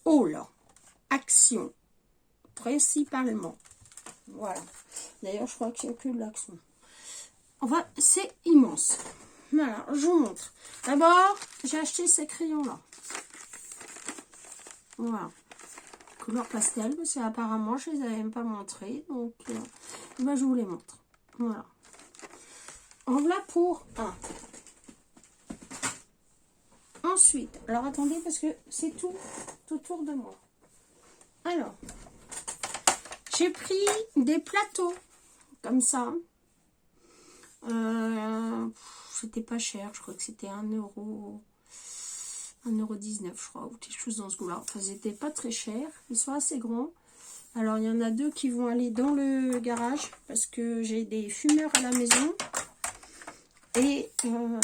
haul, action, principalement. Voilà. D'ailleurs, je crois qu'il n'y a que de l'action. Enfin, c'est immense. Voilà, je vous montre. D'abord, j'ai acheté ces crayons-là. Voilà. Couleur pastel, parce qu'apparemment, je ne les avais même pas montrés. Donc, ben, je vous les montre. Voilà. En voilà pour un. Ensuite, alors attendez, parce que c'est tout autour de moi. Alors, j'ai pris des plateaux, comme ça. C'était pas cher, je crois que c'était 1,19 €, je crois, ou quelque chose dans ce goût-là. Enfin, ils n'étaient pas très chers, ils sont assez grands. Alors, il y en a 2 qui vont aller dans le garage, parce que j'ai des fumeurs à la maison. Et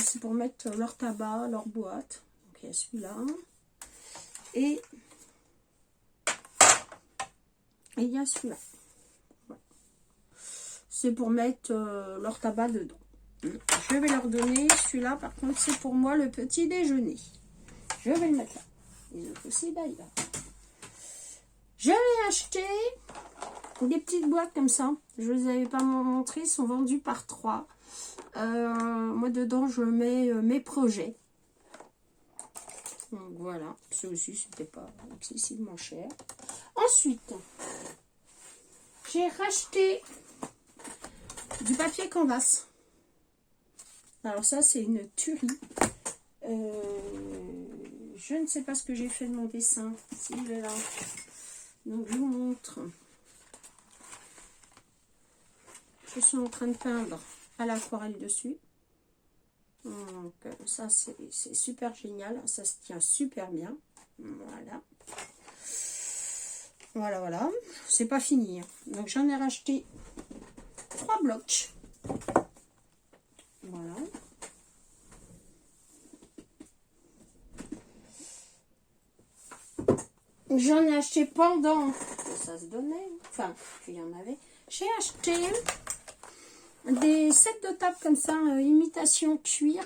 c'est pour mettre leur tabac, leur boîte. Donc, il y a celui-là. Et il y a celui-là. Voilà. C'est pour mettre leur tabac dedans. Je vais leur donner. Celui-là, par contre, c'est pour moi le petit déjeuner. Je vais le mettre là. Les autres aussi, d'ailleurs. J'avais acheté des petites boîtes comme ça. Je ne les avais pas montrées. Ils sont vendus par 3. Moi, dedans, je mets mes projets. Donc, voilà. Ça aussi, c'était pas excessivement cher. Ensuite, j'ai racheté du papier canvas. Alors ça, c'est une tuerie. Je ne sais pas ce que j'ai fait de mon dessin. S'il est là. Donc, je vous montre. Je suis en train de peindre à l'aquarelle dessus. Donc, ça, c'est super génial. Ça se tient super bien. Voilà. Voilà, voilà. C'est pas fini. Donc, j'en ai racheté 3 blocs. Voilà. J'en ai acheté pendant que ça se donnait. Enfin, qu'il y en avait. J'ai acheté des sets de table comme ça, imitation cuir.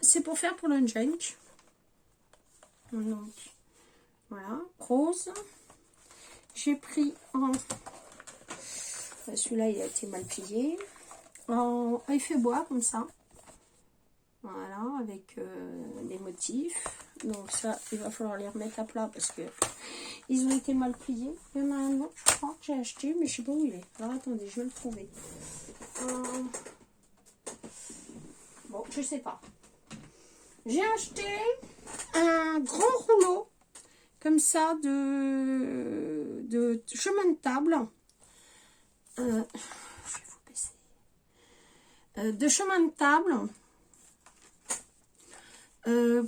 C'est pour faire pour le junk. Donc, voilà, rose. J'ai pris en... Celui-là, il a été mal plié. En effet bois, comme ça. Voilà, avec des motifs. Donc ça, il va falloir les remettre à plat parce que ils ont été mal pliés. Il y en a un autre, je crois, que j'ai acheté, mais je sais pas où il est. Alors attendez, je vais le trouver. Bon, je sais pas. J'ai acheté un grand rouleau comme ça de chemin de table. Je vais vous baisser. De chemin de table.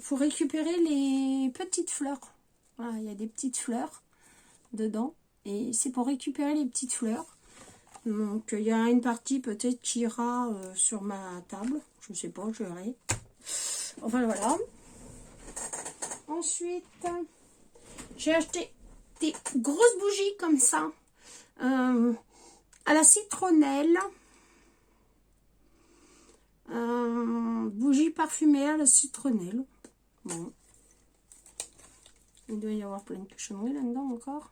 Pour récupérer les petites fleurs. Voilà, il y a des petites fleurs dedans. Et c'est pour récupérer les petites fleurs. Donc, il y a une partie peut-être qui ira sur ma table. Je ne sais pas, je verrai. Enfin, voilà. Ensuite, j'ai acheté des grosses bougies comme ça. À la citronnelle. Bougie parfumée à la citronnelle. Bon. Il doit y avoir plein de cochonneries là-dedans encore.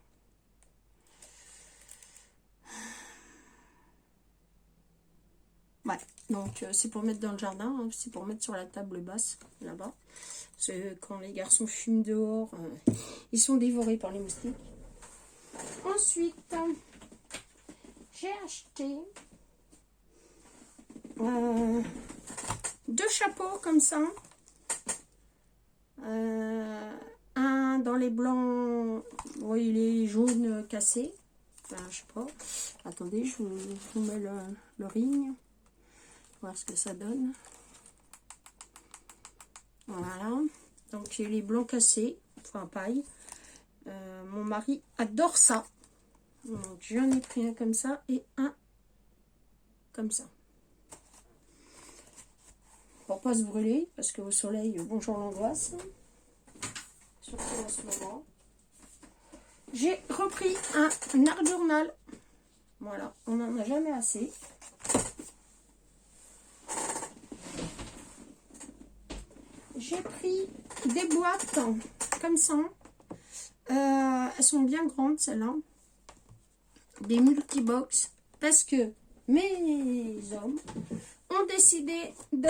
Ouais, donc c'est pour mettre dans le jardin, hein, c'est pour mettre sur la table basse, là-bas. Quand les garçons fument dehors, ils sont dévorés par les moustiques. Ensuite, j'ai acheté 2 chapeaux comme ça. Un dans les blancs, oui, il est jaune cassé. Enfin, je sais pas. Attendez, je vous mets le ring. Voir ce que ça donne. Voilà. Donc, il y a les blancs cassés, enfin paille. Mon mari adore ça. Donc, j'en ai pris un comme ça et un comme ça. Pour pas se brûler, parce qu'au soleil, bonjour l'angoisse. Surtout en ce moment. J'ai repris un art journal. Voilà, on n'en a jamais assez. J'ai pris des boîtes comme ça. Elles sont bien grandes, celles-là. Des multibox. Parce que mes hommes ont décidé de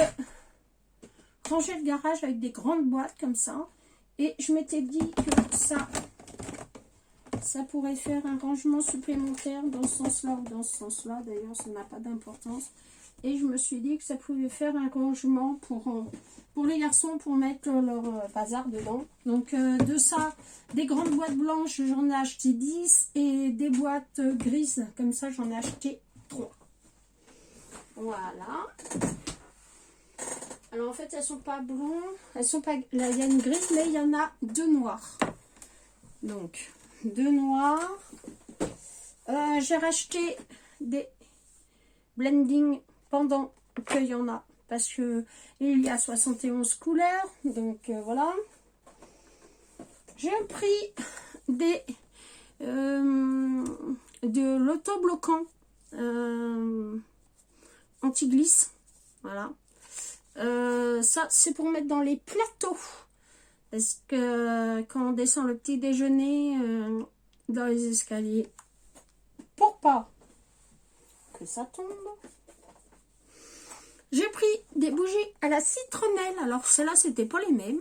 ranger le garage avec des grandes boîtes comme ça. Et je m'étais dit que ça pourrait faire un rangement supplémentaire dans ce sens-là ou dans ce sens-là. D'ailleurs, ça n'a pas d'importance. Et je me suis dit que ça pouvait faire un rangement pour les garçons, pour mettre leur bazar dedans. Donc, de ça, des grandes boîtes blanches, j'en ai acheté 10. Et des boîtes grises, comme ça, j'en ai acheté 3. Voilà. Alors, en fait, elles sont pas blondes. Elles sont pas... Là, il y a une grise, mais il y en a 2 noires. Donc, 2 noirs. J'ai racheté des blending pendant qu'il y en a. Parce que il y a 71 couleurs. Donc, voilà. J'ai pris de l'autobloquant anti-glisse. Voilà. Ça, c'est pour mettre dans les plateaux. Parce que quand on descend le petit déjeuner dans les escaliers, pour pas que ça tombe, j'ai pris des bougies à la citronnelle. Alors, celles-là, c'était pas les mêmes.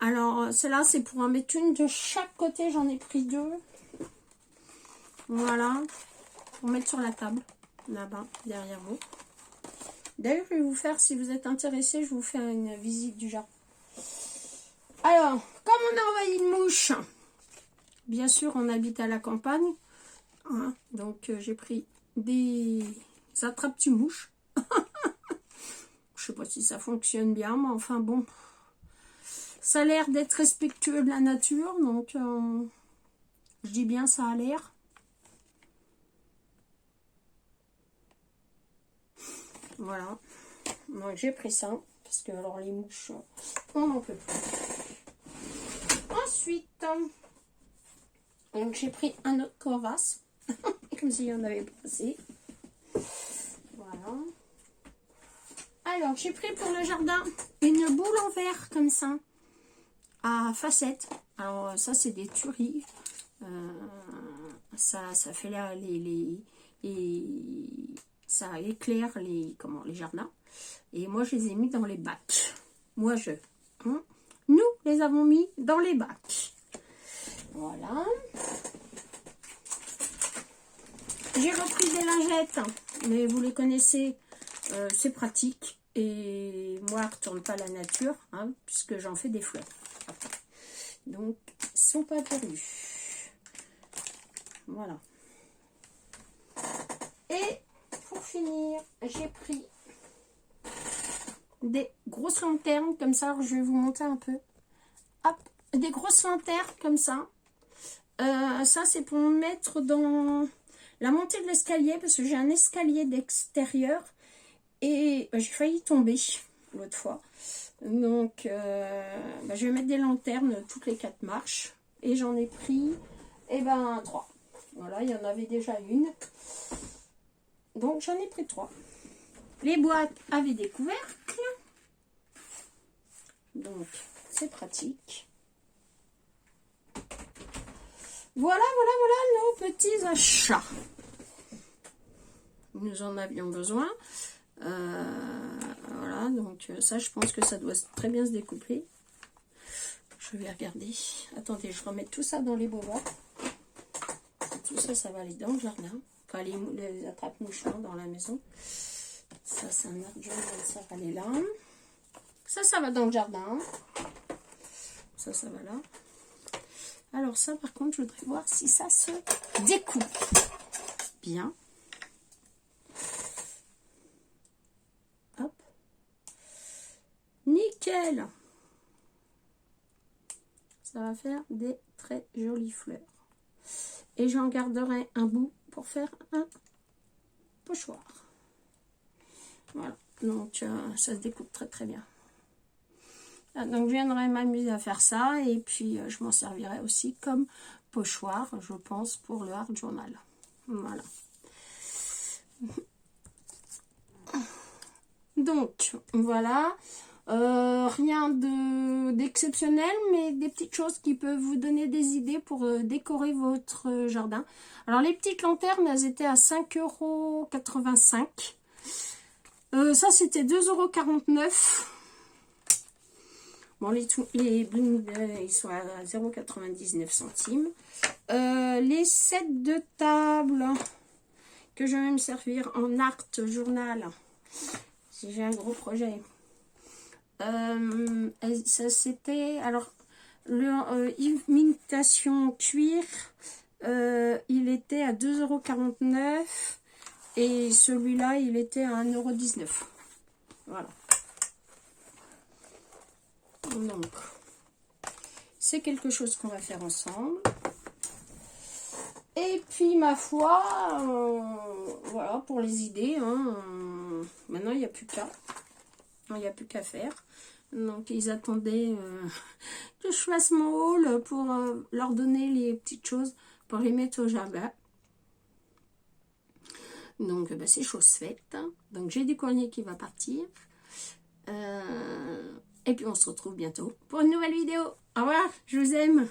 Alors, celle-là, c'est pour en mettre une de chaque côté. J'en ai pris 2. Voilà. Pour mettre sur la table. Là-bas, derrière vous. D'ailleurs, je vais vous faire, si vous êtes intéressé, je vous fais une visite du jardin. Alors, comme on a envahi une mouche, bien sûr, on habite à la campagne. Hein, donc, j'ai pris des attrape-tu-mouches. Je sais pas si ça fonctionne bien, mais enfin bon. Ça a l'air d'être respectueux de la nature, donc je dis bien ça a l'air. Voilà. Donc j'ai pris ça, parce que alors les mouches, on n'en peut plus. Ensuite, donc j'ai pris un autre corvasse, comme s'il y en avait pas assez. Voilà. Alors j'ai pris pour le jardin une boule en verre comme ça. À facettes. Alors ça c'est des tueries. Ça fait là ça éclaire les jardins. Et moi je les ai mis dans les bacs. Nous les avons mis dans les bacs. Voilà. J'ai repris des lingettes, mais vous les connaissez, c'est pratique. Et moi, je ne retourne pas la nature, hein, puisque j'en fais des fleurs. Donc, ils ne sont pas perdus. Voilà. Et pour finir, j'ai pris des grosses lanternes, comme ça. Alors, je vais vous montrer un peu. Hop, des grosses lanternes, comme ça. Ça, c'est pour mettre dans la montée de l'escalier, parce que j'ai un escalier d'extérieur. Et j'ai failli tomber l'autre fois. Donc, je vais mettre des lanternes toutes les 4 marches. Et j'en ai pris 3. Voilà, il y en avait déjà une. Donc, j'en ai pris 3. Les boîtes avaient des couvercles. Donc, c'est pratique. Voilà nos petits achats. Nous en avions besoin. Voilà, donc ça, je pense que ça doit très bien se découper. Je vais regarder. Attendez, je remets tout ça dans les boîtes. Tout ça, ça va aller dans le jardin. Enfin, les attrape-mouches dans la maison. Ça, c'est un argent, ça va aller là. Ça va dans le jardin. Ça va là. Alors ça, par contre, je voudrais voir si ça se découpe bien. Hop. Nickel. Ça va faire des très jolies fleurs. Et j'en garderai un bout pour faire un pochoir. Voilà. Donc, ça se découpe très très bien. Donc, je viendrai m'amuser à faire ça. Et puis, je m'en servirai aussi comme pochoir, je pense, pour le Art Journal. Voilà. Donc, voilà. Rien d'exceptionnel, mais des petites choses qui peuvent vous donner des idées pour décorer votre jardin. Alors les petites lanternes, elles étaient à 5,85 €. Ça c'était 2,49 €. Bon, les bling, ils sont à 0,99 centimes. Les sets de table que je vais me servir en art journal, si j'ai un gros projet. Ça c'était, alors, le imitation cuir, il était à 2,49 € et celui-là, il était à 1,19 €. Voilà. Donc, c'est quelque chose qu'on va faire ensemble. Et puis, ma foi, voilà, pour les idées, hein, maintenant, il n'y a plus qu'à. Il n'y a plus qu'à faire. Donc, ils attendaient que je fasse mon haul pour leur donner les petites choses pour les mettre au jardin. Donc, bah, c'est chose faite. Donc, j'ai du courrier qui va partir. Et puis, on se retrouve bientôt pour une nouvelle vidéo. Au revoir, je vous aime.